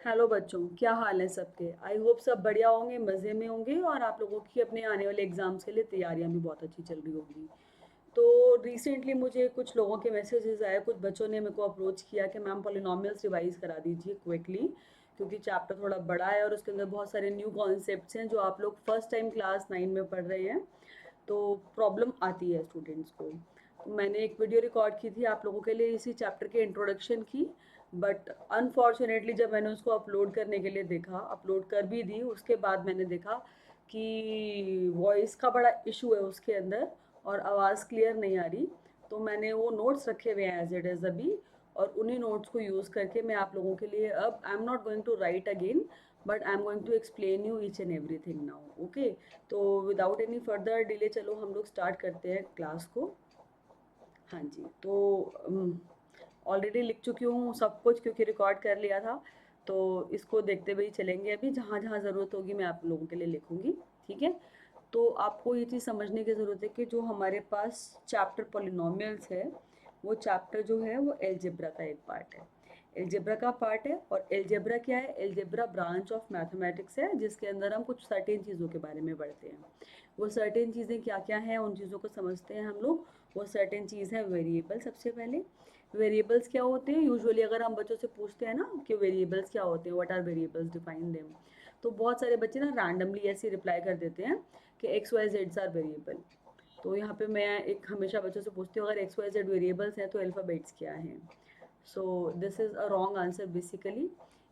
Hello बच्चों, क्या हाल है सबके। आई होप सब बढ़िया होंगे, मज़े में होंगे और आप लोगों की अपने आने वाले एग्ज़ाम्स के लिए तैयारियां भी बहुत अच्छी चल रही होंगी। तो रिसेंटली मुझे कुछ लोगों के मैसेजेस आए, कुछ बच्चों ने मेरे को अप्रोच किया कि मैम पॉलिनॉमियल्स रिवाइज करा दीजिए क्विकली, क्योंकि चैप्टर थोड़ा बड़ा है और उसके अंदर बहुत सारे न्यू कॉन्सेप्ट्स हैं जो आप लोग फर्स्ट टाइम क्लास 9 में पढ़ रहे हैं, तो प्रॉब्लम आती है स्टूडेंट्स को। तो मैंने एक वीडियो रिकॉर्ड की थी आप लोगों के लिए इसी चैप्टर के इंट्रोडक्शन की, बट अनफॉर्चुनेटली जब मैंने उसको अपलोड करने के लिए देखा, अपलोड कर भी दी, उसके बाद मैंने देखा कि वॉइस का बड़ा इशू है उसके अंदर और आवाज़ क्लियर नहीं आ रही। तो मैंने वो नोट्स रखे हुए हैं एज इट इज़ अभी, और उन्हीं नोट्स को यूज़ करके मैं आप लोगों के लिए अब I am not going to write again, but I am going to explain you each and everything now. Okay, तो विदाउट एनी फर्दर डिले चलो हम लोग स्टार्ट करते हैं क्लास को। हाँ जी, तो ऑलरेडी लिख चुकी हूँ सब कुछ क्योंकि रिकॉर्ड कर लिया था। तो इसको देखते हुए ही चलेंगे, अभी जहाँ जहाँ ज़रूरत होगी मैं आप लोगों के लिए लिखूँगी। ठीक है, तो आपको ये चीज़ समझने की ज़रूरत है कि जो हमारे पास चैप्टर पॉलिनॉमियल्स है, वो चैप्टर जो है वो एलजेब्रा का एक पार्ट है। एलजेब्रा का पार्ट है, और एलजेब्रा क्या है? एलजेब्रा ब्रांच ऑफ मैथमेटिक्स है जिसके अंदर हम कुछ सर्टेन चीज़ों के बारे में पढ़ते हैं। वो सर्टेन चीज़ें क्या क्या हैं उन चीज़ों को समझते हैं हम लोग। वो सर्टेन चीज़ है वेरिएबल। सबसे पहले वेरिएबल्स क्या होते हैं? यूजुअली अगर हम बच्चों से पूछते हैं ना कि वेरिएबल्स क्या होते हैं, what are variables, define them, तो बहुत सारे बच्चे ना रैंडमली ऐसे रिप्लाई कर देते हैं कि एक्स वाई जेड्स आर वेरिएबल। तो यहाँ पे मैं एक हमेशा बच्चों से पूछती हूँ, अगर एक्स वाई जेड वेरिएबल्स हैं तो अल्फ़ाबेट्स क्या हैं? So this is a wrong answer basically.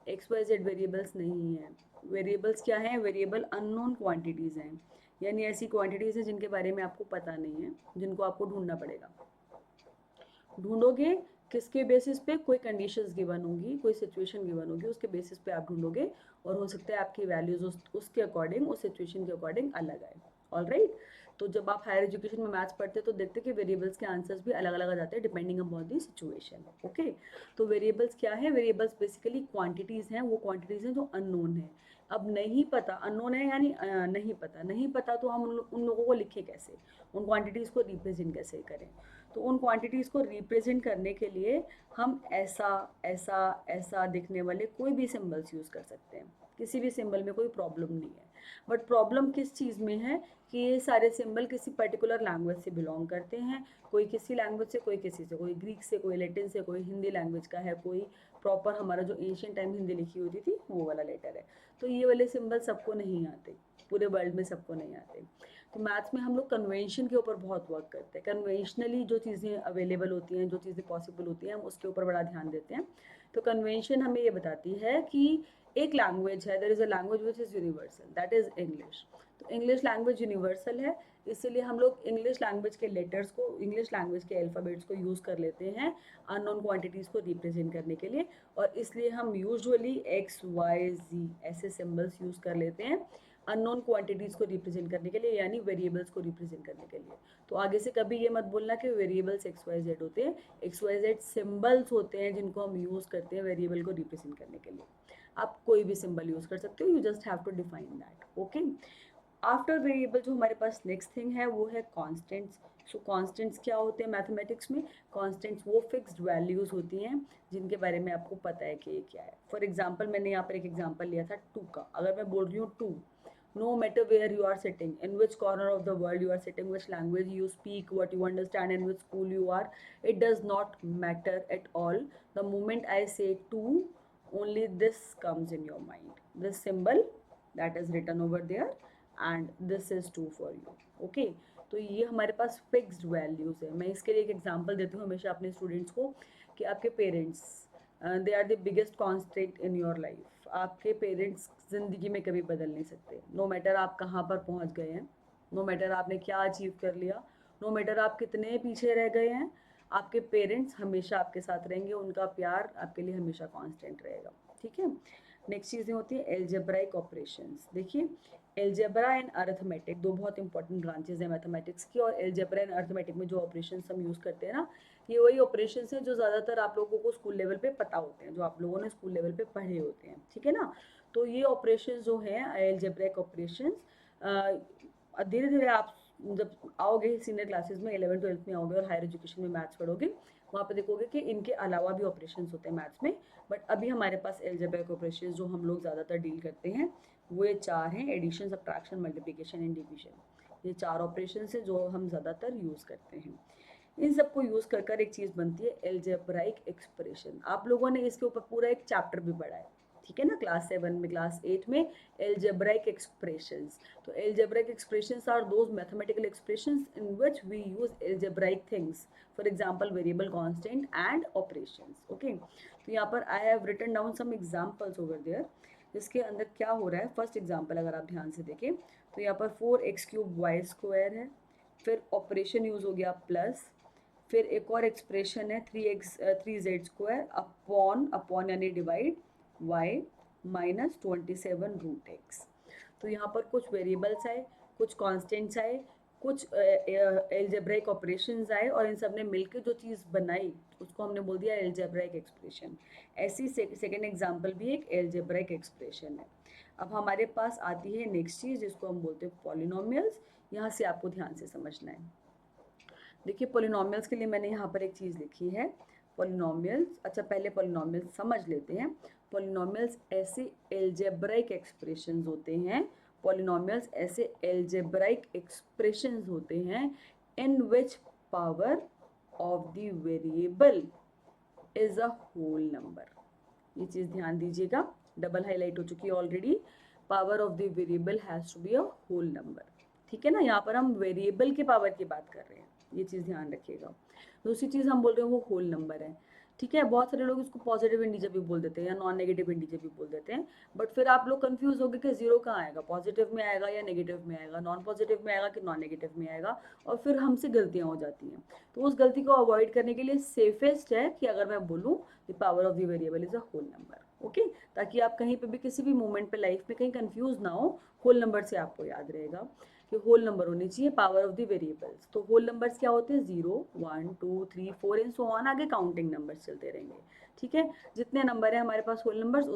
X Y Z variables नहीं है। वेरिएबल्स क्या हैं? वेरिएबल अननोन क्वांटिटीज़ हैं, यानी ऐसी क्वांटिटीज़ हैं जिनके बारे में आपको पता नहीं है, जिनको आपको ढूंढना पड़ेगा। ढूंढोगे किसके बेसिस पे? कोई कंडीशंस गिवन होंगी, कोई सिचुएशन गिवन होगी, उसके बेसिस पे आप ढूंढोगे, और हो सकता है आपकी वैल्यूज उसके अकॉर्डिंग, उस सिचुएशन के अकॉर्डिंग अलग आए। ऑल राइट, तो जब आप हायर एजुकेशन में मैथ्स पढ़ते हैं तो देखते हैं कि वेरिएबल्स के आंसर्स भी अलग अलग आ जाते हैं depending upon the situation. Okay, तो वेरिएबल्स क्या है? वेरिएबल्स बेसिकली क्वांटिटीज़ हैं, वो क्वांटिटीज़ हैं जो अननोन है। अब नहीं पता, अननोन है यानी नहीं पता, नहीं पता तो हम उन लोगों को लिखें कैसे, उन क्वांटिटीज़ को रिप्रेजेंट कैसे करें? तो उन क्वांटिटीज़ को रिप्रेजेंट करने के लिए हम ऐसा ऐसा ऐसा दिखने वाले कोई भी सिंबल्स यूज़ कर सकते हैं। किसी भी सिंबल में कोई प्रॉब्लम नहीं है, बट प्रॉब्लम किस चीज़ में है कि ये सारे सिंबल किसी पर्टिकुलर लैंग्वेज से बिलोंग करते हैं। कोई किसी लैंग्वेज से, कोई किसी से, कोई ग्रीक से, कोई लैटिन से, कोई हिंदी लैंग्वेज का है, कोई प्रॉपर हमारा जो एशियन टाइम हिंदी लिखी होती थी वो वाला लेटर है। तो ये वाले सिंबल सबको नहीं आते, पूरे वर्ल्ड में सबको नहीं आते। तो मैथ्स में हम लोग कन्वेंशन के ऊपर बहुत वर्क करते हैं। कन्वेंशनली जो चीज़ें अवेलेबल होती हैं, जो चीज़ें पॉसिबल होती हैं, हम उसके ऊपर बड़ा ध्यान देते हैं। तो कन्वेंशन हमें ये बताती है कि एक लैंग्वेज है, there is a language which is universal, that is English. तो इंग्लिश लैंग्वेज यूनिवर्सल है, इसीलिए हम लोग इंग्लिश लैंग्वेज के लेटर्स को, इंग्लिश लैंग्वेज के अल्फ़ाबेट्स को यूज़ कर लेते हैं अननोन क्वांटिटीज़ को रिप्रेजेंट करने के लिए। और इसलिए हम यूजुअली एक्स वाई जी ऐसे सिंबल्स यूज़ कर लेते हैं अननोन क्वांटिटीज़ को रिप्रेजेंट करने के लिए, यानी वेरिएबल्स को रिप्रेजेंट करने के लिए। तो आगे से कभी ये मत बोलना कि वेरिएबल्स एक्स वाई जेड होते हैं। एक्स वाई जेड सिम्बल्स होते हैं जिनको हम यूज़ करते हैं वेरिएबल को रिप्रेजेंट करने के लिए। आप कोई भी सिंबल यूज़ कर सकते हो, you just have to define that. Okay, after variable जो हमारे पास नेक्स्ट थिंग है वो है कॉन्स्टेंट्स। सो कॉन्स्टेंट्स क्या होते हैं मैथमेटिक्स में? कॉन्स्टेंट्स वो फिक्स्ड वैल्यूज़ होती हैं जिनके बारे में आपको पता है कि ये क्या है। फॉर एग्जाम्पल मैंने यहाँ पर एक एग्जाम्पल लिया था टू का। अगर मैं बोल रही हूँ to, no matter where you are sitting, in which corner of the world you are sitting, which language you speak, what you understand, in which school you are, it does not matter at all. The moment I say two, only this comes in your mind, this symbol that is written over there, and this is two for you. Okay, तो ये हमारे पास fixed values है। मैं इसके लिए एक example देती हूँ हमेशा अपने स्टूडेंट्स को कि आपके parents, they are the biggest constant in your life. आपके पेरेंट्स ज़िंदगी में कभी बदल नहीं सकते, नो मैटर आप कहाँ पर पहुँच गए हैं, नो मैटर आपने क्या अचीव कर लिया, नो मैटर आप कितने पीछे रह गए हैं, आपके पेरेंट्स हमेशा आपके साथ रहेंगे, उनका प्यार आपके लिए हमेशा कांस्टेंट रहेगा। ठीक है, नेक्स्ट चीज़ें होती है एल्जेब्राइक ऑपरेशंस। देखिए, एल्जेब्रा एंड अर्थमेटिक दो बहुत इंपॉर्टेंट ब्रांचेज हैं मैथमेटिक्स की, और एल्जेब्रा एंड अर्थमेटिक में जो ऑपरेशंस हम यूज़ करते हैं ना, ये वही ऑपरेशंस हैं जो ज़्यादातर आप लोगों को स्कूल लेवल पे पता होते हैं, जो आप लोगों ने स्कूल लेवल पे पढ़े होते हैं। ठीक है ना, तो ये ऑपरेशंस जो हैं एल्जेब्रिक ऑपरेशंस, धीरे धीरे आप जब आओगे सीनियर क्लासेस में, 11 12th में आओगे और हायर एजुकेशन में मैथ्स पढ़ोगे, वहाँ पे देखोगे कि इनके अलावा भी ऑपरेशंस होते हैं मैथ्स में, बट अभी हमारे पास अलजेब्रिक ऑपरेशंस जो हम लोग ज़्यादातर डील करते हैं वो ये 4 हैं, addition, subtraction, multiplication and division. ये 4 ऑपरेशंस हैं जो हम ज़्यादातर यूज़ करते हैं। इन सबको यूज़ कर कर एक चीज़ बनती है अलजेब्राइक एक्सप्रेशन। आप लोगों ने इसके ऊपर पूरा एक चैप्टर भी पढ़ा है, ठीक है ना, क्लास 7 में, क्लास 8 में, अलजेब्राइक एक्सप्रेशंस। तो algebraic expressions are those mathematical expressions in which we use algebraic things, for example variable, constant and operations. Okay, तो यहाँ पर I have written down some examples over there, जिसके अंदर क्या हो रहा है। फर्स्ट एग्जांपल अगर आप ध्यान से देखें तो यहाँ पर 4x³ y² है, फिर ऑपरेशन यूज हो गया प्लस, फिर एक और एक्सप्रेशन है 3z² अपॉन यानी डिवाइड y माइनस 27√x। तो यहाँ पर कुछ वेरिएबल्स आए, कुछ कॉन्स्टेंट्स आए, कुछ अलजेब्राइक ऑपरेशंस आए, और इन सब ने मिलकर जो चीज़ बनाई उसको हमने बोल दिया अलजेब्राइक एक्सप्रेशन। ऐसी सेकेंड एग्जाम्पल भी एक अलजेब्राइक एक्सप्रेशन है। अब हमारे पास आती है नेक्स्ट चीज़ जिसको हम बोलते हैं पॉलिनोमियल्स। यहाँ से आपको ध्यान से समझना है। देखिए पॉलिनोमियल्स के लिए मैंने यहाँ पर एक चीज़ लिखी है, पॉलिनोमियल्स। अच्छा पहले पॉलिनोमियल्स समझ लेते हैं। पॉलिनोमियल्स ऐसे अलजेब्राइक एक्सप्रेशंस होते हैं, पॉलिनोमियल्स ऐसे अलजेब्राइक एक्सप्रेशंस होते हैं in which power of the variable is a whole number. ये चीज़ ध्यान दीजिएगा, डबल हाईलाइट हो चुकी है already. Power of the variable has to be a whole number, ठीक है ना। यहाँ पर हम वेरिएबल के पावर की बात कर रहे हैं, ये चीज़ ध्यान रखिएगा। दूसरी चीज़ हम बोल रहे हैं वो होल नंबर है, ठीक है। बहुत सारे लोग इसको पॉजिटिव इंटीजर भी बोल देते हैं या नॉन नेगेटिव इंटीजर भी बोल देते हैं, बट फिर आप लोग कंफ्यूज हो गए कि जीरो कहाँ आएगा, पॉजिटिव में आएगा या नेगेटिव में आएगा, नॉन पॉजिटिव में आएगा कि नॉन नेगेटिव में आएगा, और फिर हमसे गलतियाँ हो जाती हैं। तो उस गलती को अवॉइड करने के लिए सेफेस्ट है कि अगर मैं बोलूँ the power of the variable is a whole number, okay, ताकि आप कहीं पे भी किसी भी मोमेंट पे लाइफ में कहीं कंफ्यूज ना हो, होल नंबर से आपको याद रहेगा कि होल नंबर होनी चाहिए पावर ऑफ द वेरिएबल्स। तो होल नंबर्स क्या होते हैं, 0 1 2 3 4 एंड सो ऑन, आगे काउंटिंग नंबर्स चलते रहेंगे, ठीक है। जितने नंबर है हमारे पास होल नंबर्स,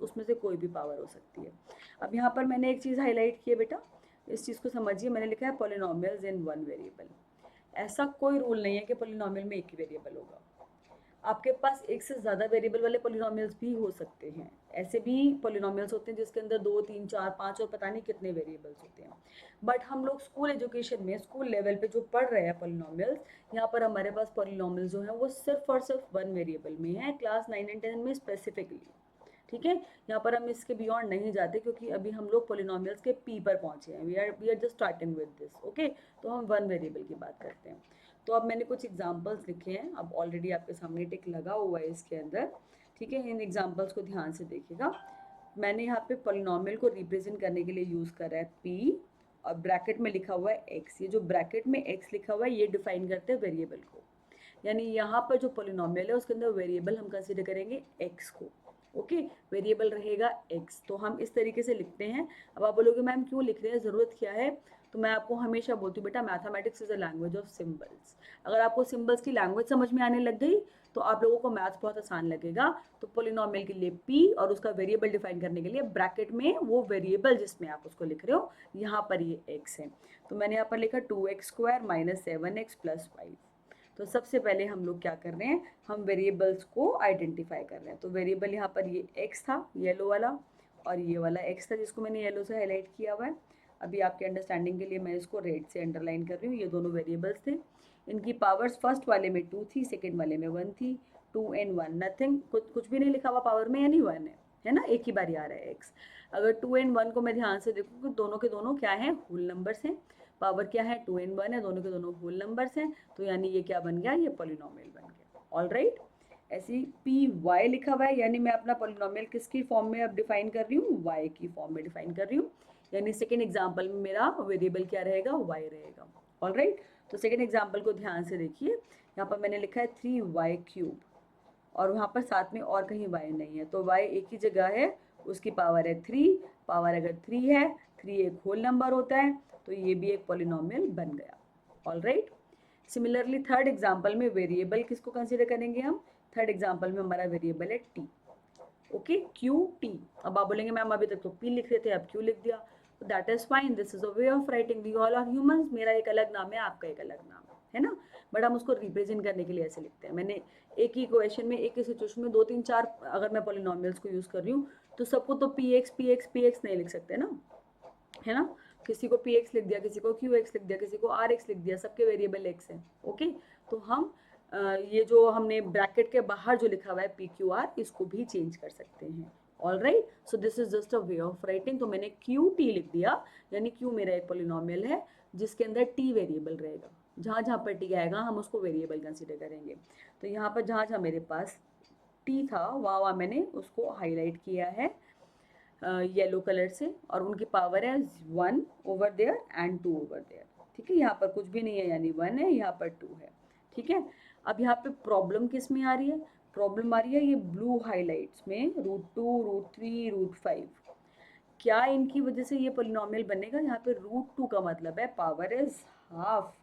उसमें से कोई भी पावर हो सकती है। अब यहाँ पर मैंने एक चीज़ हाईलाइट की है बेटा, इस चीज़ को समझिए। मैंने लिखा है पॉलिनोमियल्स इन वन वेरिएबल। ऐसा कोई रूल नहीं है कि पॉलिनोमियल में एक ही वेरिएबल होगा, आपके पास एक से ज़्यादा वेरिएबल वाले पॉलिनोमियल्स भी हो सकते हैं। ऐसे भी पॉलिनोमियल्स होते हैं जिसके अंदर 2 3 4 5 और पता नहीं कितने वेरिएबल्स होते हैं। बट हम लोग स्कूल एजुकेशन में, स्कूल लेवल पे जो पढ़ रहे हैं पॉलिनोमियल्स, यहाँ पर हमारे पास पॉलिनोमियल्स जो हैं वो सिर्फ और सिर्फ वन वेरिएबल में है, क्लास 9 एंड 10 में स्पेसिफिकली, ठीक है। यहाँ पर हम इसके बियॉन्ड नहीं जाते क्योंकि अभी हम लोग पॉलिनोमियल्स के पी पर पहुँचे हैं, we are just starting with this, okay. तो हम वन वेरिएबल की बात करते हैं। तो अब मैंने कुछ एग्जांपल्स लिखे हैं, अब ऑलरेडी आपके सामने टिक लगा हुआ है इसके अंदर, ठीक है। इन एग्जांपल्स को ध्यान से देखिएगा। मैंने यहाँ पे पॉलिनोमियल को रिप्रेजेंट करने के लिए यूज़ करा है पी, और ब्रैकेट में लिखा हुआ है एक्स। ये जो ब्रैकेट में एक्स लिखा हुआ है ये डिफाइन करते हैं वेरिएबल को, यानी यहाँ पर जो पॉलिनोमियल है उसके अंदर वेरिएबल हम कंसिडर करेंगे एक्स को, ओके। वेरिएबल रहेगा एक्स, तो हम इस तरीके से लिखते हैं। अब आप बोलोगे मैम क्यों लिख रहे हैं, ज़रूरत क्या है, तो मैं आपको हमेशा बोलती हूँ बेटा mathematics is a language of symbols. अगर आपको सिंबल्स की लैंग्वेज समझ में आने लग गई तो आप लोगों को मैथ्स बहुत आसान लगेगा। तो पॉलिनोमियल के लिए पी और उसका वेरिएबल डिफाइन करने के लिए ब्रैकेट में वो वेरिएबल जिसमें आप उसको लिख रहे हो, यहाँ पर ये एक्स है। तो मैंने यहाँ पर लिखा 2x² - 7x + 5। तो सबसे पहले हम लोग क्या कर रहे हैं, हम वेरिएबल्स को आइडेंटिफाई कर रहे हैं। तो वेरिएबल यहाँ पर ये x था, येलो वाला, और ये वाला x था जिसको मैंने येलो से हाईलाइट किया हुआ है। अभी आपके अंडरस्टैंडिंग के लिए मैं इसको रेड से अंडरलाइन कर रही हूँ। ये दोनों वेरिएबल्स थे, इनकी पावर्स फर्स्ट वाले में 2 थी, सेकेंड वाले में 1 थी। 2 and 1 नथिंग, कुछ भी नहीं लिखा हुआ पावर में, यानी 1 है ना, एक ही बार आ रहा है x। अगर 2 and 1 को मैं ध्यान से देखूँ तो दोनों के दोनों क्या हैं, होल नंबर्स हैं। पावर क्या है, 2 and 1 है, दोनों के दोनों होल नंबर्स हैं, तो यानी ये क्या बन गया, ये पॉलिनोमियल बन गया। ऑल राइट, ऐसी पी वाई लिखा हुआ है, यानी मैं अपना पॉलिनोमियल किसकी फॉर्म में अब डिफाइन कर रही हूँ, वाई की फॉर्म में डिफाइन कर रही हूँ। यानी सेकेंड एग्जाम्पल में मेरा वेरिएबल क्या रहेगा, वाई रहेगा। ऑल राइट, तो सेकेंड एग्जाम्पल को ध्यान से देखिए। यहाँ पर मैंने लिखा है 3y³ और वहाँ पर साथ में और कहीं y नहीं है, तो y एक ही जगह है, उसकी पावर है 3। पावर अगर 3 है, 3 एक होल नंबर होता है, तो ये भी एक पॉलिनोमियल बन गया। All right, similarly third example में वेरिएबल किसको कंसिडर करेंगे हम, थर्ड एग्जाम्पल में हमारा वेरिएबल है t, ओके, क्यू टी। अब आप बोलेंगे मैम अभी तक तो p लिख रहे थे, अब क्यों लिख दिया, तो that is fine, this is a way of writing, we all are humans, मेरा एक अलग नाम है, आपका एक अलग नाम है ना। बट हम उसको रिप्रेजेंट करने के लिए ऐसे लिखते हैं। मैंने एक ही इक्वेशन में, एक ही सिचुएशन में 2 3 4 अगर मैं पॉलिनोमियल्स को यूज़ कर रही हूँ तो सबको तो पी एक्स नहीं लिख सकते ना, है ना। किसी को पी एक्स लिख दिया, किसी को क्यू एक्स लिख दिया, किसी को आर एक्स लिख दिया, सबके वेरिएबल एक्स हैं। ओके, तो हम ये जो हमने ब्रैकेट के बाहर जो लिखा हुआ है पी क्यू आर, इसको भी चेंज कर सकते हैं। All right, so this is just a way of writing. तो मैंने क्यू टी लिख दिया, यानी क्यू मेरा एक पॉलिनोमियल है जिसके अंदर टी वेरिएबल रहेगा। जहाँ जहाँ पर टी आएगा हम उसको वेरिएबल कंसिडर करेंगे। तो यहाँ पर जहाँ जहाँ मेरे पास टी था वहाँ वहाँ मैंने उसको हाईलाइट किया है येलो कलर से, और उनकी पावर है 1 over there and 2 over there. ठीक है, यहाँ पर कुछ भी नहीं है, यानी 1 है, यहाँ पर 2 है। ठीक है, अब यहाँ पे प्रॉब्लम किस में आ रही है? प्रॉब्लम आ रही है ये ब्लू हाईलाइट्स में, √2, √3, √5। क्या इनकी वजह से ये पोलिनोमियल बनेगा? यहाँ पे √2 का मतलब है power is half,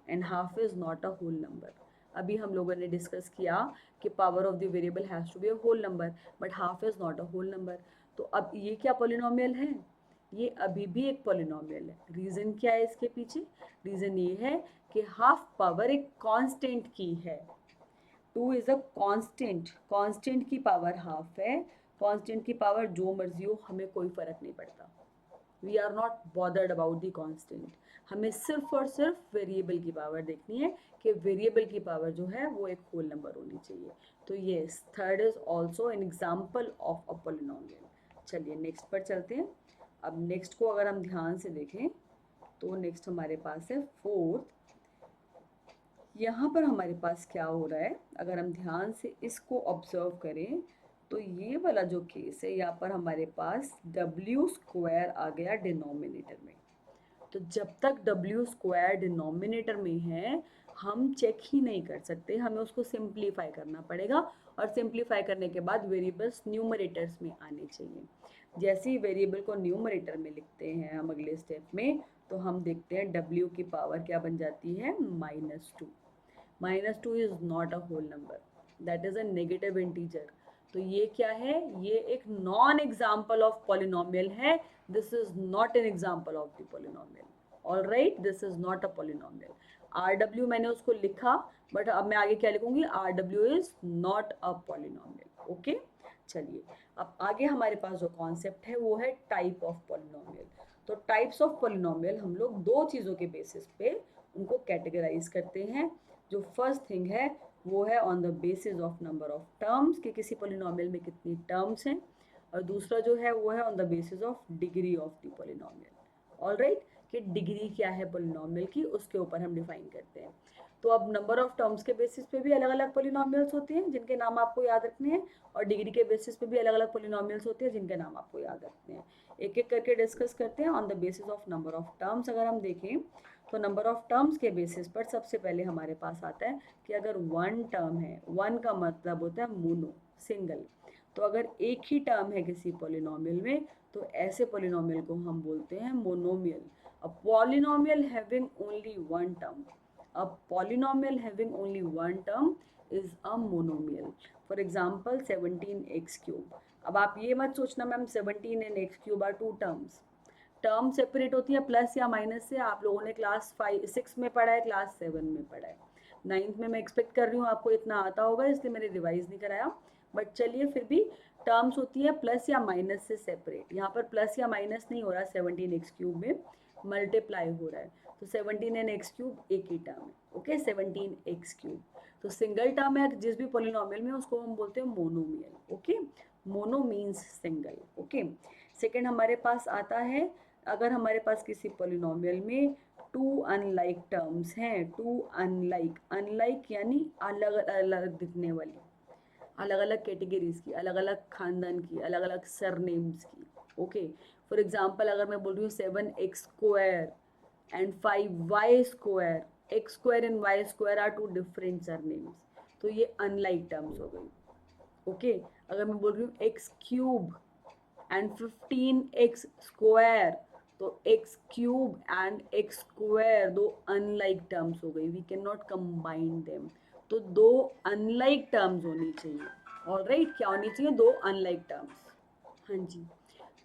and half is not a whole number. अभी हम लोगों ने डिस्कस किया कि power of the variable has to be a whole number, but half is not a whole number. तो अब ये क्या पोलिनोमियल है? ये अभी भी एक पोलिनोमियल है। रीज़न क्या है इसके पीछे? रीज़न ये है कि हाफ पावर एक कांस्टेंट की है। 2 इज़ अ कांस्टेंट, कांस्टेंट की पावर हाफ है। कांस्टेंट की पावर जो मर्जी हो, हमें कोई फ़र्क नहीं पड़ता। We are not bothered about the constant. हमें सिर्फ और सिर्फ वेरिएबल की पावर देखनी है कि वेरिएबल की पावर जो है वो एक होल नंबर होनी चाहिए। तो yes, third is also an example of a polynomial. चलिए नेक्स्ट पर चलते हैं। अब नेक्स्ट को अगर हम ध्यान से देखें तो नेक्स्ट हमारे पास है फोर्थ। यहाँ पर हमारे पास क्या हो रहा है, अगर हम ध्यान से इसको ऑब्जर्व करें तो ये वाला जो केस है, यहाँ पर हमारे पास w² आ गया डिनोमिनेटर में। तो जब तक w² डिनोमिनेटर में है हम चेक ही नहीं कर सकते, हमें उसको सिंप्लीफाई करना पड़ेगा, और सिंप्लीफाई करने के बाद वेरिएबल्स न्यूमरेटर्स में आने चाहिए। जैसे ही वेरिएबल को न्यूमरेटर में लिखते हैं हम अगले स्टेप में, तो हम देखते हैं w की पावर क्या बन जाती है, -2। -2 is not a whole number, that is a negative integer. तो ये क्या है? ये एक नॉन एग्जाम्पल ऑफ पॉलिनोमियल है। This is not an example of the polynomial. All right, this is not a polynomial. RW मैंने उसको लिखा, बट अब मैं आगे क्या लिखूंगी? RW is not a polynomial. Okay, चलिए अब आगे हमारे पास जो कॉन्सेप्ट है वो है टाइप ऑफ पॉलिनोमियल। तो टाइप्स ऑफ पॉलिनोमियल हम लोग दो चीज़ों के बेसिस पे उनको कैटेगराइज करते हैं। जो फर्स्ट थिंग है वो है on the basis of number of terms, कि किसी पोलिनोमियल में कितनी टर्म्स हैं, और दूसरा जो है वो है on the basis of degree of the polynomial. All right, कि डिग्री क्या है पोलिनोमियल की, उसके ऊपर हम डिफाइन करते हैं। तो अब नंबर ऑफ टर्म्स के बेसिस पे भी अलग अलग पोलिनोमियल्स होते हैं जिनके नाम आपको याद रखने हैं, और डिग्री के बेसिस पे भी अलग अलग पोलिनोमियल्स होते हैं जिनके नाम आपको याद रखने हैं। एक एक करके डिस्कस करते हैं। On the basis of number of terms अगर हम देखें तो नंबर ऑफ टर्म्स के बेसिस पर सबसे पहले हमारे पास आता है कि अगर 1 टर्म है, 1 का मतलब होता है मोनो, सिंगल। तो अगर एक ही टर्म है किसी पोलिनोमियल में तो ऐसे पोलिनोमियल को हम बोलते हैं monomial. A polynomial having only 1 term, a polynomial having only one term is a monomial. For example 17x cube। अब आप ये मत सोचना ma'am 17 and x cube are two terms। Term separate होती है प्लस या माइनस से। आप लोगों ने क्लास 6 में पढ़ा है, क्लास 7 में पढ़ा है, 9th में मैं एक्सपेक्ट कर रही हूँ आपको इतना आता होगा, इसलिए मैंने रिवाइज नहीं कराया। बट चलिए फिर भी टर्म्स होती है प्लस या माइनस से सेपरेट। यहाँ पर प्लस या माइनस नहीं हो रहा, 17x क्यूब में मल्टीप्लाई हो रहा है। तो 17 एंड एक्स क्यूब एक ही टर्म है। ओके, 17x क्यूब तो सिंगल टर्म है जिस भी पोलिनोमियल में, उसको हम बोलते हैं monomial. Okay, mono means single. Okay, second हमारे पास आता है अगर हमारे पास किसी पोलिनोमियल में टू अनलाइक टर्म्स हैं, टू अनलाइक, अनलाइक यानी अलग अलग दिखने वाली, अलग अलग कैटेगरीज की, अलग अलग खानदान की, अलग अलग सरनेम्स की। ओके, फॉर एग्जाम्पल अगर मैं बोल रही हूँ 7x² and 5y², x² and y² are two different surnames, तो ये अनलाइक टर्म्स हो गई। ओके, अगर मैं बोल रही हूँ x³ and 15x², तो x³ and x² दो अनलाइक टर्म्स हो गई, we can not combine them. तो दो अनलाइक टर्म्स होनी चाहिए। ऑलराइट, क्या होनी चाहिए? दो अनलाइक टर्म्स। हाँ जी,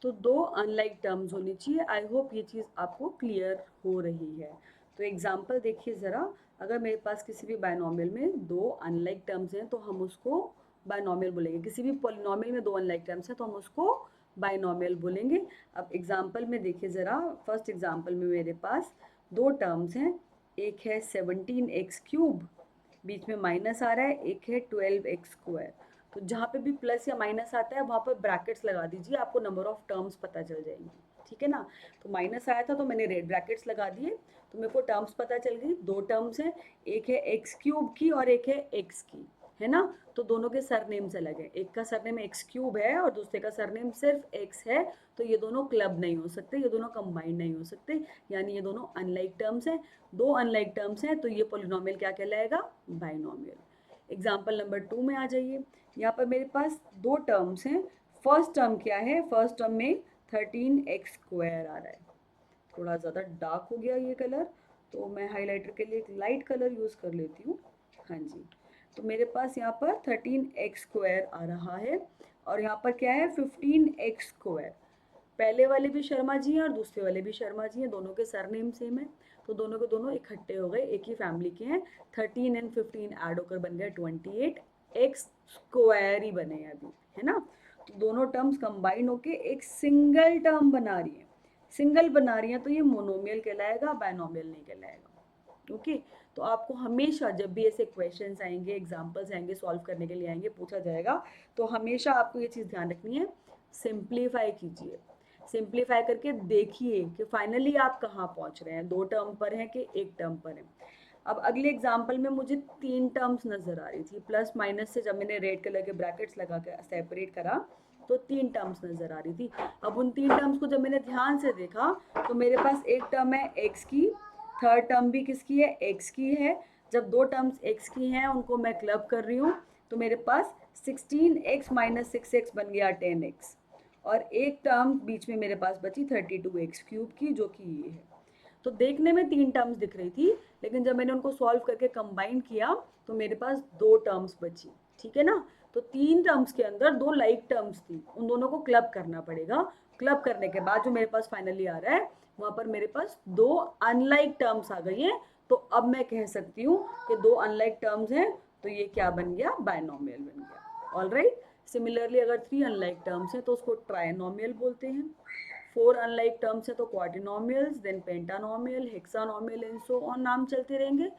तो दो अनलाइक टर्म्स होनी चाहिए। आई होप ये चीज़ आपको क्लियर हो रही है। तो एग्जाम्पल देखिए ज़रा, अगर मेरे पास किसी भी बायनॉमियल में दो अनलाइक टर्म्स हैं तो हम उसको बायनॉमियल बोलेंगे। किसी भी पॉलिनॉमियल में दो अनलाइक टर्म्स हैं तो हम उसको बायनॉमियल बोलेंगे। अब एग्जाम्पल में देखिए ज़रा, फर्स्ट एग्जाम्पल में मेरे पास दो टर्म्स हैं, एक है 17x³ बीच में माइनस आ रहा है, एक है 12x²। तो जहाँ पे भी प्लस या माइनस आता है वहाँ पर ब्रैकेट्स लगा दीजिए, आपको नंबर ऑफ टर्म्स पता चल जाएंगी, ठीक है ना। तो माइनस आया था तो मैंने रेड ब्रैकेट्स लगा दिए, तो मेरे को टर्म्स पता चल गई। दो टर्म्स हैं, एक है x³ की और एक है x की, है ना। तो दोनों के सरनेम्स अलग है, एक का सरनेम x³ है और दूसरे का सरनेम सिर्फ x है। तो ये दोनों क्लब नहीं हो सकते, ये दोनों कंबाइंड नहीं हो सकते, यानी ये दोनों अनलाइक टर्म्स हैं। दो अनलाइक टर्म्स हैं तो ये पॉलिनॉमियल क्या कहलाएगा, बाइनॉमियल। एग्जाम्पल नंबर 2 में आ जाइए। यहाँ पर मेरे पास दो टर्म्स हैं। फर्स्ट टर्म क्या है, फर्स्ट टर्म में 13x² आ रहा है। थोड़ा ज़्यादा डार्क हो गया ये कलर, तो मैं हाइलाइटर के लिए एक लाइट कलर यूज़ कर लेती हूँ। हाँ जी, तो मेरे पास यहाँ पर 13x² आ रहा है और यहाँ पर क्या है 15x²। पहले वाले भी शर्मा जी हैं और दूसरे वाले भी शर्मा जी हैं, दोनों के सरनेम सेम है, तो दोनों के दोनों इकट्ठे हो गए, एक ही फैमिली के हैं। 13 एंड 15 ऐड होकर बन गया 28x² ही बने हैं अभी, है ना। तो दोनों टर्म्स कंबाइन होके एक सिंगल टर्म बना रही है, सिंगल बना रही है, तो ये मोनोमियल कहलाएगा, बायनोमियल नहीं कहलाएगा। ओके, तो आपको हमेशा जब भी ऐसे क्वेश्चंस आएंगे, एग्जांपल्स आएंगे, सॉल्व करने के लिए आएंगे, पूछा जाएगा, तो हमेशा आपको ये चीज़ ध्यान रखनी है, सिंप्लीफाई कीजिए, सिंप्लीफाई करके देखिए कि फाइनली आप कहाँ पहुँच रहे हैं, दो टर्म पर हैं कि एक टर्म पर हैं। अब अगले एग्जाम्पल में मुझे तीन टर्म्स नज़र आ रही थी, प्लस माइनस से जब मैंने रेड कलर के ब्रैकेट्स लगा कर सेपरेट करा तो तीन टर्म्स नज़र आ रही थी। अब उन तीन टर्म्स को जब मैंने ध्यान से देखा तो मेरे पास एक टर्म है x की, थर्ड टर्म भी किसकी है, x की है। जब दो टर्म्स x की हैं उनको मैं क्लब कर रही हूँ तो मेरे पास 16x - 6x बन गया 10x, और एक टर्म बीच में मेरे पास बची 32x³ की, जो कि ये है। तो देखने में तीन टर्म्स दिख रही थी, लेकिन जब मैंने उनको सॉल्व करके कंबाइन किया तो मेरे पास दो टर्म्स बची, ठीक है ना। तो तीन टर्म्स के अंदर दो लाइक टर्म्स थी, उन दोनों को क्लब करना पड़ेगा। क्लब करने के बाद जो मेरे पास फाइनली आ रहा है वहाँ पर मेरे पास दो अनलाइक टर्म्स आ गई हैं। तो अब मैं कह सकती हूँ कि दो अनलाइक टर्म्स हैं, तो ये क्या बन गया, बायनॉमियल बन गया। ऑलराइट, सिमिलरली अगर थ्री अनलाइक टर्म्स हैं तो उसको ट्राइनॉमियल बोलते हैं। फोर अनलाइक टर्म्स है तो क्वाड्रिनोमियल्स, देन पेंटानोमियल, हेक्सानोमियल एंड सो ऑन, नाम चलते रहेंगे।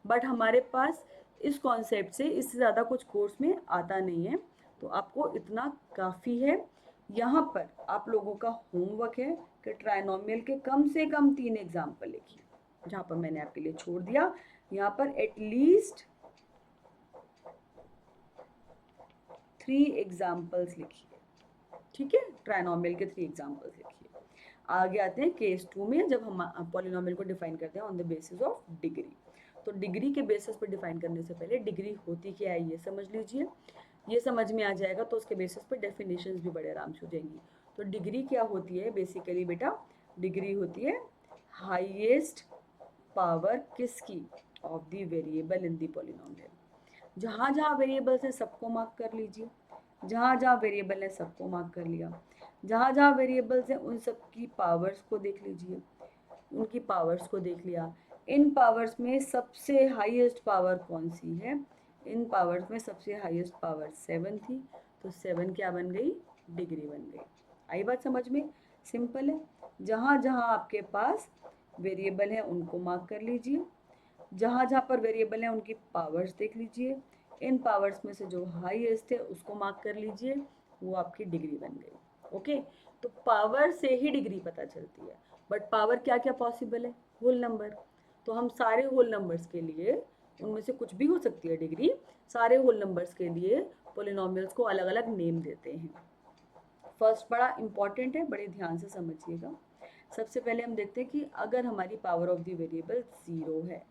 बट हमारे पास इस कॉन्सेप्ट से इससे ज़्यादा कुछ कोर्स में आता नहीं है, तो आपको इतना काफ़ी है। यहाँ पर आप लोगों का होमवर्क है कि ट्राइनोमियल के कम से कम तीन एग्जाम्पल लिखिए, जहाँ पर मैंने आपके लिए छोड़ दिया। यहाँ पर एटलीस्ट 3 एग्जाम्पल्स लिखिए, ठीक है, ट्राइनोमियल के 3 एग्जाम्पल्स लिखिए। आगे आते हैं केस 2 में, जब हम पॉलिनोमियल को डिफाइन करते हैं on the basis of degree. तो डिग्री के बेसिस पर डिफाइन करने से पहले डिग्री होती क्या है ये समझ लीजिए। ये समझ में आ जाएगा तो उसके बेसिस पर डेफिनेशंस भी बड़े आराम से हो जाएंगी। तो डिग्री क्या होती है बेसिकली बेटा, डिग्री होती है हाईएस्ट पावर किसकी, of the variable in the polynomial. जहाँ जहाँ वेरिएबल्स हैं सबको मार्क कर लीजिए, जहाँ जहाँ वेरिएबल है सबको मार्क कर लिया। जहाँ जहाँ वेरिएबल्स हैं उन सब की पावर्स को देख लीजिए, उनकी पावर्स को देख लिया। इन पावर्स में सबसे हाईएस्ट पावर कौन सी है, इन पावर्स में सबसे हाईएस्ट पावर 7 थी, तो 7 क्या बन गई, डिग्री बन गई। आई बात समझ में, सिंपल है। जहाँ जहाँ आपके पास वेरिएबल है उनको मार्क कर लीजिए, जहाँ जहाँ पर वेरिएबल है उनकी पावर्स देख लीजिए, इन पावर्स में से जो हाईएस्ट है उसको मार्क कर लीजिए, वो आपकी डिग्री बन गई। ओके, तो पावर से ही डिग्री पता चलती है। बट पावर क्या क्या पॉसिबल है, होल नंबर। तो हम सारे होल नंबर्स के लिए, उनमें से कुछ भी हो सकती है डिग्री, सारे होल नंबर्स के लिए पोलिनोमियल्स को अलग अलग नेम देते हैं। फर्स्ट बड़ा इंपॉर्टेंट है, बड़े ध्यान से समझिएगा। सबसे पहले हम देखते हैं कि अगर हमारी पावर ऑफ द वेरिएबल 0 है,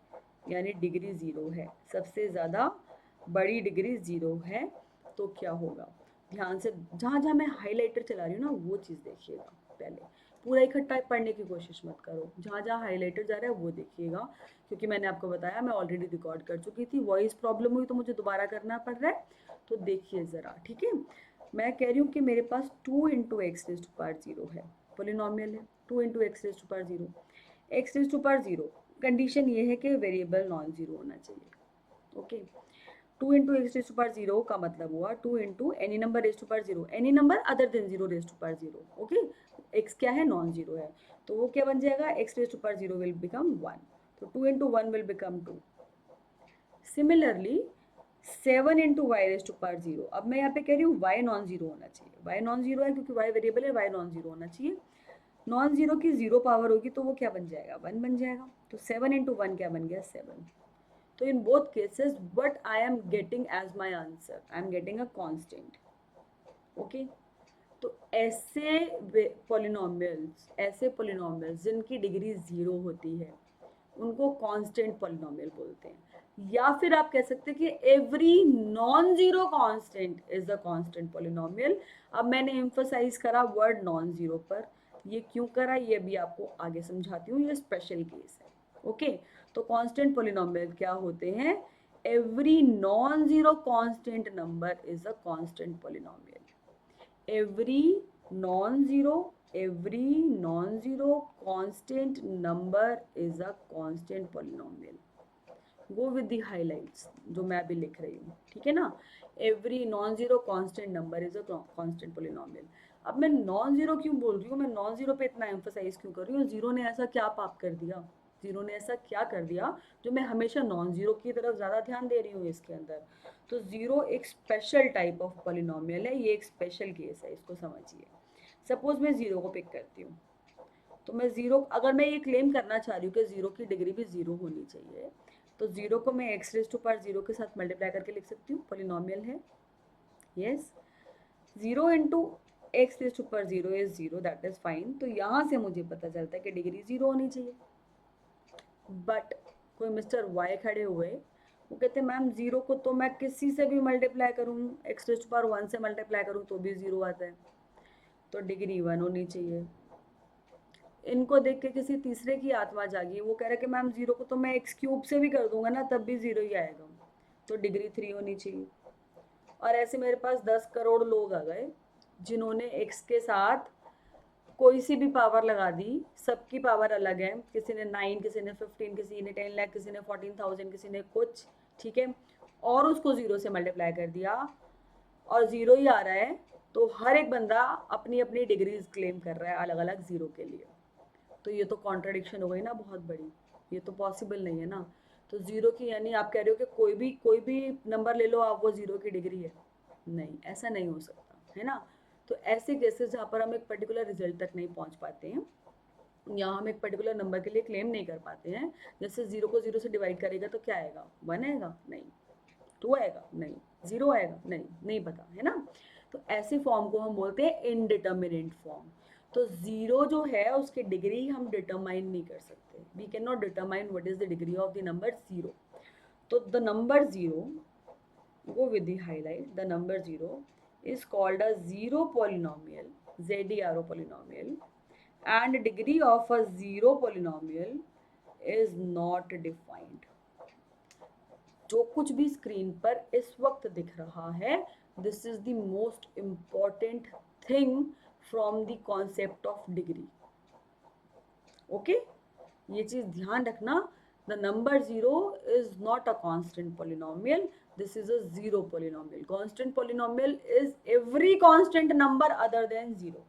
यानी डिग्री 0 है, सबसे ज़्यादा बड़ी डिग्री 0 है, तो क्या होगा। ध्यान से, जहाँ जहाँ मैं हाइलाइटर चला रही हूँ ना वो चीज़ देखिएगा, पहले पूरा इकट्ठा पढ़ने की कोशिश मत करो, जहाँ जहाँ हाइलाइटर जा रहा है वो देखिएगा, क्योंकि मैंने आपको बताया मैं ऑलरेडी रिकॉर्ड कर चुकी थी, वॉइस प्रॉब्लम हुई तो मुझे दोबारा करना पड़ रहा है। तो देखिए ज़रा, ठीक है। मैं कह रही हूँ कि मेरे पास 2 × x⁻0 है, पोलिनोमियल है, 2 × x⁻0, x⁻0 कंडीशन ये है कि वेरिएबल नॉन जीरो होना चाहिए। Okay, 2 into X raise to power zero का मतलब हुआ 2 into any number raise to power zero, any number other than zero raise to power zero. Okay, X क्या है, नॉन जीरो है, तो वो क्या बन जाएगा, X raise to power zero will become 1, तो 2 into 1 will become 2। Similarly 7 into Y raise to power zero, अब मैं यहाँ पे कह रही हूँ वाई नॉन जीरो होना चाहिए, वाई नॉन जीरो है क्योंकि वाई वेरिएबल है, वाई नॉन जीरो होना चाहिए। नॉन जीरो की जीरो पावर होगी तो वो क्या बन जाएगा, 1 बन जाएगा, तो 7 इंटू 1 क्या बन गया, 7। तो in both cases what I am getting as my answer, I am getting a constant। okay, तो ऐसे पोलिनोमियल्स जिनकी डिग्री जीरो होती है उनको कांस्टेंट पोलिनोमियल बोलते हैं, या फिर आप कह सकते हैं कि every non zero constant is the constant polynomial. अब मैंने एम्फसाइज करा वर्ड नॉन जीरो पर, ये क्यों करा ये भी आपको आगे समझाती हूँ, ये स्पेशल केस है। ओके, तो कांस्टेंट पोलिनोमियल क्या होते हैं, every non zero constant number is a constant polynomial. every every non-zero constant number is a constant polynomial। go with the highlights जो मैं अभी लिख रही हूँ, ठीक है ना। every non-zero constant number is a constant polynomial। अब मैं नॉन जीरो क्यों बोल रही हूँ, मैं नॉन जीरो पे इतना एम्फोसाइज क्यों कर रही हूँ, जीरो ने ऐसा क्या पाप कर दिया, जीरो ने ऐसा क्या कर दिया जो मैं हमेशा नॉन जीरो की तरफ ज़्यादा ध्यान दे रही हूँ इसके अंदर। तो जीरो एक स्पेशल टाइप ऑफ पॉलिनोमियल है, ये एक स्पेशल केस है, इसको समझिए। सपोज मैं जीरो को पिक करती हूँ, तो मैं जीरो, अगर मैं ये क्लेम करना चाह रही हूँ कि जीरो की डिग्री भी जीरो होनी चाहिए, तो जीरो को मैं X raise to power zero के साथ मल्टीप्लाई करके लिख सकती हूँ, पॉलिनोमियल है। Yes, zero into X raise to power zero is zero, that is fine. तो यहाँ से मुझे पता चलता है कि डिग्री जीरो होनी चाहिए। बट कोई मिस्टर वाई खड़े हुए, वो कहते हैं मैम जीरो को तो मैं किसी से भी मल्टीप्लाई करूँ, X raise to power one से मल्टीप्लाई करूँ तो भी जीरो आता है, तो डिग्री वन होनी चाहिए। इनको देख के किसी तीसरे की आत्मा जागी, वो कह रहा है कि मैम जीरो को तो मैं एक्स क्यूब से भी कर दूंगा ना तब भी जीरो ही आएगा, तो डिग्री थ्री होनी चाहिए। और ऐसे मेरे पास 10 करोड़ लोग आ गए जिन्होंने एक्स के साथ कोई सी भी पावर लगा दी, सबकी पावर अलग है, किसी ने 9, किसी ने 15, किसी ने 10 लाख, किसी ने 14,000, किसी ने कुछ, ठीक है, और उसको जीरो से मल्टीप्लाई कर दिया और जीरो ही आ रहा है, तो हर एक बंदा अपनी अपनी डिग्रीज क्लेम कर रहा है अलग अलग जीरो के लिए। तो ये तो कॉन्ट्रडिक्शन हो गई ना बहुत बड़ी, ये तो पॉसिबल नहीं है ना। तो जीरो की यानी आप कह रहे हो कि कोई भी नंबर ले लो आप, वो जीरो की डिग्री है, नहीं, ऐसा नहीं हो सकता है ना। तो ऐसे केसेस जहाँ पर हम एक पर्टिकुलर रिजल्ट तक नहीं पहुँच पाते हैं, या हम एक पर्टिकुलर नंबर के लिए क्लेम नहीं कर पाते हैं, जैसे जीरो को जीरो से डिवाइड करेगा तो क्या आएगा, 1 आएगा, नहीं, 2 आएगा, नहीं, 0 आएगा, नहीं, नहीं पता है ना। तो ऐसे फॉर्म को हम बोलते हैं इनडिटर्मिनेट फॉर्म। तो जीरो जो है उसकी डिग्री हम डिटरमाइन नहीं कर सकते, we can not determine what is the degree of the number zero. तो the number zero, go with the highlight, the number 0 is called a zero polynomial, ZERO polynomial, and degree of a zero polynomial is not defined। जो कुछ भी screen पर इस वक्त दिख रहा है, this is the most important thing from the concept of degree. Okay, ये चीज ध्यान रखना, the number zero is not a constant polynomial, this is a zero polynomial. Constant polynomial is every constant number other than zero.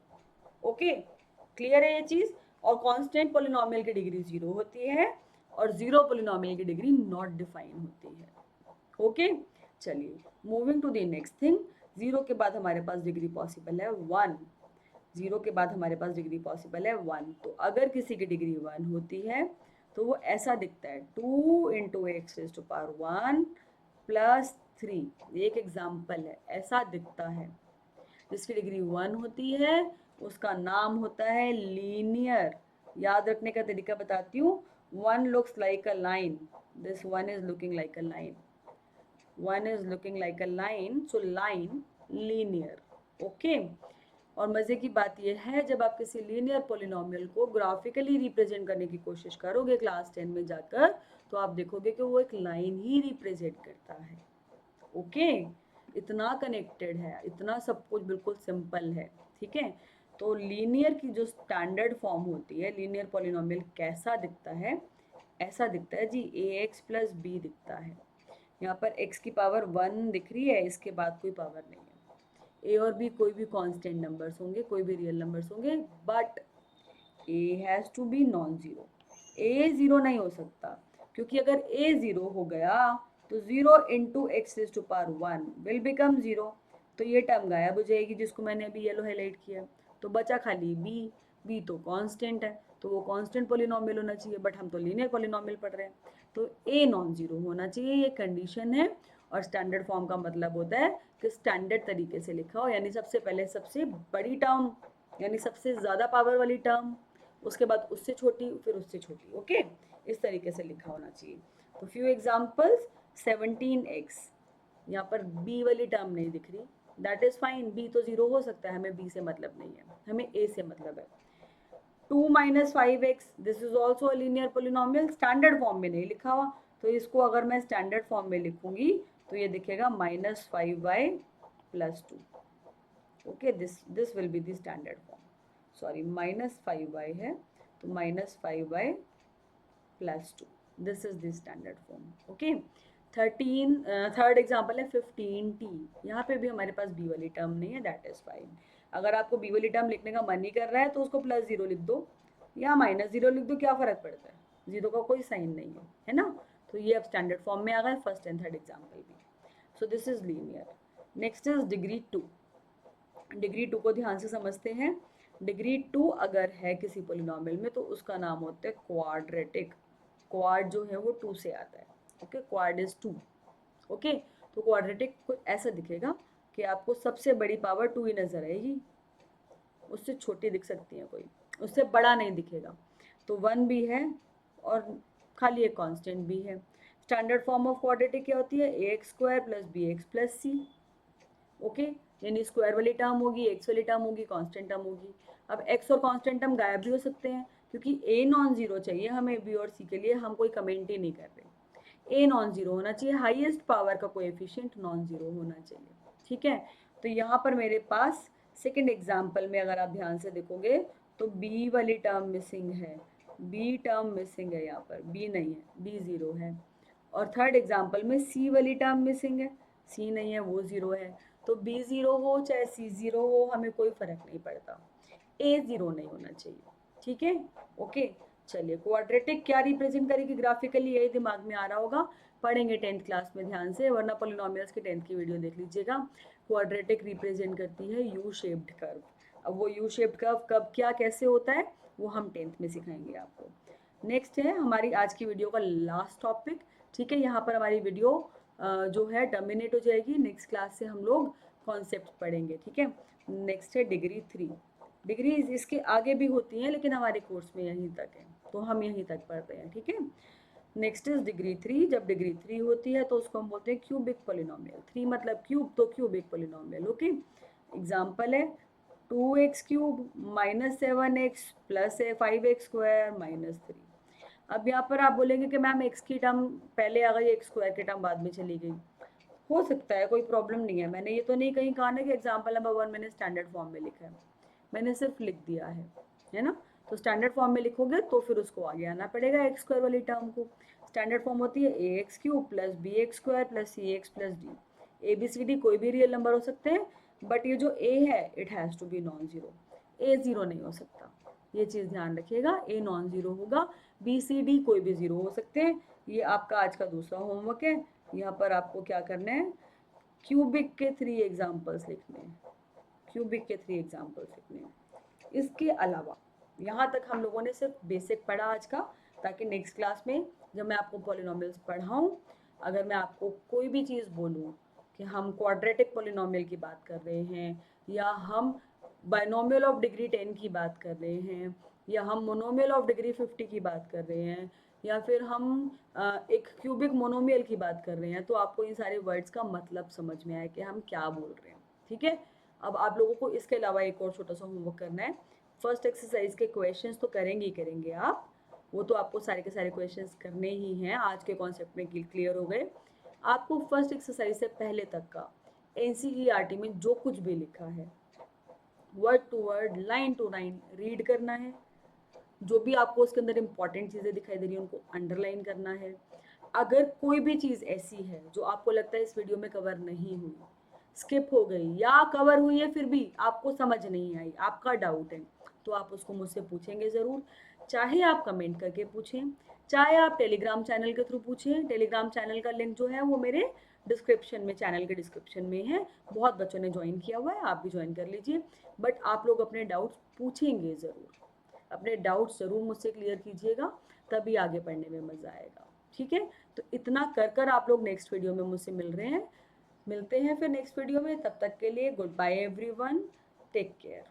Okay, clear है ये चीज। और constant polynomial की degree zero होती है और जीरो पोलिनोमियल की डिग्री नॉट डिफाइन होती है। ओके, चलिए moving to the next thing. Zero के बाद हमारे पास डिग्री पॉसिबल है 1, जीरो के बाद हमारे पास डिग्री पॉसिबल है 1। तो अगर किसी की डिग्री 1 होती है तो वो ऐसा दिखता है, 2 into X raise to power 1 plus 3, एक एग्जाम्पल है, ऐसा दिखता है। जिसकी डिग्री 1 होती है उसका नाम होता है लीनियर। याद रखने का तरीका बताती हूँ, 1 looks like a line, this 1 is looking like a line, 1 is looking like a line, so line linear। Okay, और मज़े की बात यह है जब आप किसी लीनियर पोलिनोमियल को ग्राफिकली रिप्रेजेंट करने की कोशिश करोगे क्लास 10 में जाकर, तो आप देखोगे कि वो एक लाइन ही रिप्रेजेंट करता है। ओके, इतना कनेक्टेड है, इतना सब कुछ बिल्कुल सिंपल है, ठीक है। तो लीनियर की जो स्टैंडर्ड फॉर्म होती है, लीनियर पोलिनोमियल कैसा दिखता है, ऐसा दिखता है जी, ax प्लस बी दिखता है। यहाँ पर x की पावर 1 दिख रही है, इसके बाद कोई पावर नहीं है। a और b कोई भी कांस्टेंट नंबर्स होंगे, कोई भी रियल नंबर्स होंगे, but a has to be non zero. a zero नहीं हो सकता, क्योंकि अगर a ज़ीरो हो गया तो 0 into X raise to power 1 will become 0। तो ये टर्म गायब हो जाएगी जिसको मैंने अभी येलो हाईलाइट किया। तो बचा खाली b। b तो कांस्टेंट है, तो वो कांस्टेंट पॉलिनोमियल होना चाहिए, बट हम तो लीनियर पॉलिनोमियल पढ़ रहे हैं। तो a नॉन ज़ीरो होना चाहिए, ये कंडीशन है। और स्टैंडर्ड फॉर्म का मतलब होता है कि स्टैंडर्ड तरीके से लिखा हो, यानी सबसे पहले सबसे बड़ी टर्म, यानी सबसे ज़्यादा पावर वाली टर्म, उसके बाद उससे छोटी, फिर उससे छोटी। ओके, इस तरीके से लिखा होना चाहिए। तो फ्यू एग्जांपल्स, 17x, यहाँ पर b वाली टर्म नहीं दिख रही, दैट इज फाइन, b तो जीरो हो सकता है, हमें b से मतलब नहीं है, हमें a से मतलब है। 2 minus 5x, this is also linear polynomial, standard form में नहीं लिखा हुआ, तो इसको अगर मैं स्टैंडर्ड फॉर्म में लिखूंगी तो ये दिखेगा -5y plus 2। Okay, this will be the standard form. Sorry, -5y है, तो -5y plus 2, this is the standard form. Okay, 13 third example है 15t। यहाँ पे भी हमारे पास b वाली टर्म नहीं है, दैट इज फाइन। अगर आपको b वाली टर्म लिखने का मन नहीं कर रहा है तो उसको +0 लिख दो या -0 लिख दो, क्या फ़र्क पड़ता है, जीरो का कोई साइन नहीं है ना। तो ये अब स्टैंडर्ड फॉर्म में आ गए फर्स्ट एंड थर्ड एग्जाम्पल भी। So this is linear. Next is degree 2। Degree 2 को ध्यान से समझते हैं। डिग्री 2 अगर है किसी पोलिनोमियल में तो उसका नाम होता है क्वाड्रेटिक। क्वाड जो है वो 2 से आता है। Okay, quad is 2। ओके, तो क्वाड्रेटिक कुछ ऐसा दिखेगा कि आपको सबसे बड़ी पावर 2 ही नजर आएगी, उससे छोटी दिख सकती है कोई, उससे बड़ा नहीं दिखेगा। तो 1 भी है और खाली एक कांस्टेंट भी है। स्टैंडर्ड फॉर्म ऑफ क्वाड्रेटिक क्या होती है, ax square plus bx plus c। Okay, यानी स्क्वायर वाली टर्म होगी, एक्स वाली टर्म होगी, कांस्टेंट टर्म होगी। अब एक्स और कांस्टेंट टर्म गायब भी हो सकते हैं, क्योंकि ए नॉन जीरो चाहिए हमें बी और सी के लिए, हम कोई कमेंट ही नहीं कर रहे। ए नॉन जीरो होना चाहिए, हाईएस्ट पावर का कोएफिशिएंट नॉन जीरो होना चाहिए। ठीक है, तो यहाँ पर मेरे पास सेकेंड एग्जाम्पल में अगर आप ध्यान से देखोगे तो बी वाली टर्म मिसिंग है, बी टर्म मिसिंग है, यहाँ पर बी नहीं है, बी ज़ीरो है। और थर्ड एग्जाम्पल में सी वाली टर्म मिसिंग है, सी नहीं है, वो ज़ीरो है। तो बी ज़ीरो हो चाहे सी ज़ीरो हो, हमें कोई फ़र्क नहीं पड़ता, ए ज़ीरो नहीं होना चाहिए। ठीक है, ओके। चलिए, क्वाड्रेटिक क्या रिप्रेजेंट करेगी ग्राफिकली, यही दिमाग में आ रहा होगा, पढ़ेंगे 10th क्लास में ध्यान से, वरना पोलिनोमियल्स की 10th की वीडियो देख लीजिएगा। क्वाड्रेटिक रिप्रेजेंट करती है यू शेप्ड कर्व। अब वो यू शेप्ड कर्व कब क्या कैसे होता है वो हम 10th में सिखाएंगे आपको। नेक्स्ट है हमारी आज की वीडियो का लास्ट टॉपिक। ठीक है, यहाँ पर हमारी वीडियो जो है टर्मिनेट हो जाएगी, नेक्स्ट क्लास से हम लोग कॉन्सेप्ट पढ़ेंगे। ठीक है, नेक्स्ट है डिग्री 3। डिग्रीज इसके आगे भी होती हैं लेकिन हमारे कोर्स में यहीं तक है, तो हम यहीं तक पढ़ रहे हैं। ठीक है, नेक्स्ट इज डिग्री 3। जब डिग्री 3 होती है तो उसको हम बोलते हैं क्यूबिक पोलिनोमियल। 3 मतलब क्यूब, तो क्यूबिक पोलिनोमियल। ओके, एग्जाम्पल है 2x cube -7x plus 5x square -3। अब यहाँ पर आप बोलेंगे कि मैम एक्स की टर्म पहले आ गई, एक्स स्क्वायर की टर्म बाद में चली गई, हो सकता है, कोई प्रॉब्लम नहीं है। मैंने ये तो नहीं कहीं कहा ना कि एग्जाम्पल नंबर 1 मैंने स्टैंडर्ड फॉर्म में लिखा है, मैंने सिर्फ लिख दिया है ना। तो स्टैंडर्ड फॉर्म में लिखोगे तो फिर उसको आगे आना पड़ेगा एक्स स्क्वायर वाली टर्म को। स्टैंडर्ड फॉर्म होती है a x cube plus b x square plus c x plus d. A b C D कोई भी रियल नंबर हो सकते हैं, बट ये जो ए है it has to be non zero, A zero नहीं हो सकता, ये चीज़ ध्यान रखिएगा, ए नॉन ज़ीरो होगा। बी सी डी कोई भी ज़ीरो हो सकते हैं। ये आपका आज का दूसरा होमवर्क है। यहाँ पर आपको क्या करना है, क्यूबिक के 3 एग्जाम्पल्स लिखने हैं, क्यूबिक के 3 एग्जाम्पल्स लिखने हैं। इसके अलावा यहाँ तक हम लोगों ने सिर्फ बेसिक पढ़ा आज का, ताकि नेक्स्ट क्लास में जब मैं आपको पॉलिनोमियल्स पढ़ाऊँ, अगर मैं आपको कोई भी चीज़ बोलूँ कि हम क्वाड्रेटिक पॉलिनोमियल की बात कर रहे हैं, या हम बाइनोमियल ऑफ डिग्री 10 की बात कर रहे हैं, या हम मोनोमियल ऑफ डिग्री 50 की बात कर रहे हैं, या फिर हम एक क्यूबिक मोनोमियल की बात कर रहे हैं, तो आपको इन सारे वर्ड्स का मतलब समझ में आए कि हम क्या बोल रहे हैं। ठीक है, अब आप लोगों को इसके अलावा एक और छोटा सा होमवर्क करना है। फर्स्ट एक्सरसाइज के क्वेश्चंस तो करेंगे ही करेंगे आप, वो तो आपको सारे के सारे क्वेश्चंस करने ही हैं, आज के कॉन्सेप्ट में क्लियर हो गए। आपको फर्स्ट एक्सरसाइज से पहले तक का एनसीईआरटी में जो कुछ भी लिखा है word to word line to line read करना है, जो भी आपको उसके अंदर इंपॉर्टेंट चीज़ें दिखाई दे रही हैं उनको अंडरलाइन करना है। अगर कोई भी चीज़ ऐसी है जो आपको लगता है इस वीडियो में कवर नहीं हुई, स्किप हो गई या कवर हुई है फिर भी आपको समझ नहीं आई, आपका डाउट है, तो आप उसको मुझसे पूछेंगे ज़रूर। चाहे आप कमेंट करके पूछें, चाहे आप टेलीग्राम चैनल के थ्रू पूछें। टेलीग्राम चैनल का लिंक जो है वो मेरे डिस्क्रिप्शन में, चैनल के डिस्क्रिप्शन में है। बहुत बच्चों ने ज्वाइन किया हुआ है, आप भी ज्वाइन कर लीजिए। बट आप लोग अपने डाउट्स पूछेंगे ज़रूर, अपने डाउट्स ज़रूर मुझसे क्लियर कीजिएगा, तभी आगे पढ़ने में मज़ा आएगा। ठीक है, तो इतना कर कर आप लोग नेक्स्ट वीडियो में मुझसे मिल रहे हैं। मिलते हैं फिर नेक्स्ट वीडियो में, तब तक के लिए goodbye everyone, take care.